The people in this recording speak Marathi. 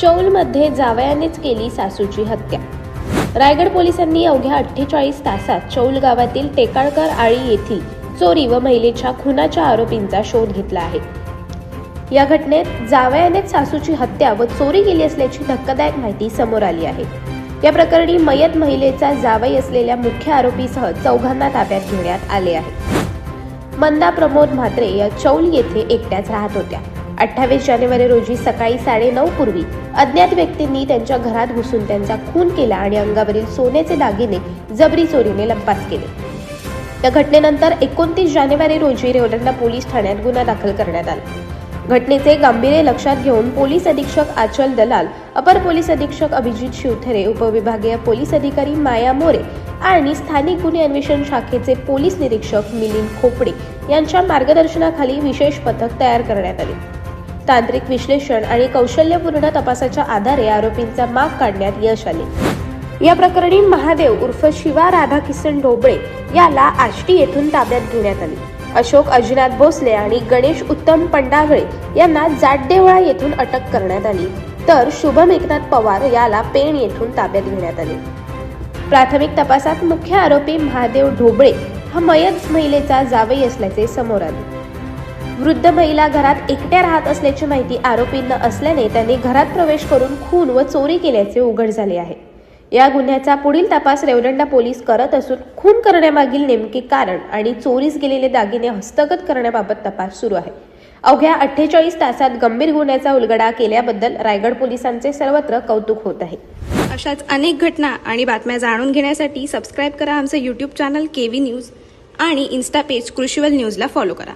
चौलमध्ये जावयानेच केली सासूची हत्या। रायगड पोलिसांनी अवघ्या 48 तासात चौल गावातील टेकाळकर आळी येथील चोरी व महिलेच्या खुनाच्या आरोपींचा शोध घेतला आहे। या घटनेत जावयानेच सासूची हत्या व चोरी केली असल्याची धक्कादायक माहिती समोर आली आहे। या प्रकरणी मयत महिलेचा जावई असलेल्या मुख्य आरोपीसह चौघांना ताब्यात घेण्यात आले आहे। मंदा प्रमोद म्हात्रे या चौल येथे एकट्याच राहत होत्या। 28 जानेवारी रोजी सकाळी 9:30 पूर्वी अज्ञात व्यक्तींनी त्यांच्या घरात घुसून त्यांचा खून केला आणि अंगावरील सोन्याचे दागिने जबरी चोरीने लंपास केले। या घटनेनंतर 29 जानेवारी रोजी रेवदंडा पोलीस ठाण्यात गुन्हा दाखल करण्यात आला। घटनेचे गांभीर्य लक्षात घेऊन पोलीस अधीक्षक आचल दलाल, अपर पोलीस अधीक्षक अभिजित शिवथरे, उपविभागीय पोलीस अधिकारी माया मोरे आणि स्थानिक गुन्हे अन्वेषण शाखेचे पोलीस निरीक्षक मिलिंद खोपडे यांच्या मार्गदर्शनाखाली विशेष पथक तयार करण्यात आले। तांत्रिक विश्लेषण आणि कौशल्यपूर्ण तपासाच्या आधारे आरोपींचा माग काढण्यात यश आले। या प्रकरणी महादेव उर्फ शिवा राधाकिसन ढोबळे याला आष्टी येथून ताब्यात घेण्यात आले। अशोक अजिनाथ भोसले आणि गणेश उत्तम पंडागळे यांना जाटदेवळा येथून अटक करण्यात आली, तर शुभम एकनाथ पवार याला पेण येथून ताब्यात घेण्यात आले। प्राथमिक तपासात मुख्य आरोपी महादेव ढोबळे हा मयत महिलेचा जावई असल्याचे समोर आले। वृद्ध महिला घरात एकट्या राहत असल्याची माहिती आरोपींना असल्याने त्यांनी घरात प्रवेश करून खून व चोरी केल्याचे उघड झाले आहे। या गुन्ह्याचा पुढील तपास रेवदंडा पोलीस करत असून खून करण्यामागील नेमके कारण आणि चोरीस गेलेले दागिने हस्तगत करण्याबाबत तपास सुरू आहे। अवघ्या 48 तासात गंभीर गुन्ह्याचा उलगडा केल्याबद्दल रायगड पोलिसांचे सर्वत्र कौतुक होत आहे। अशाच अनेक घटना आणि बातम्या जाणून घेण्यासाठी सबस्क्राईब करा आमचे YouTube चॅनल केवी न्यूज आणि इन्स्टा पेज कृषीवल न्यूजला फॉलो करा।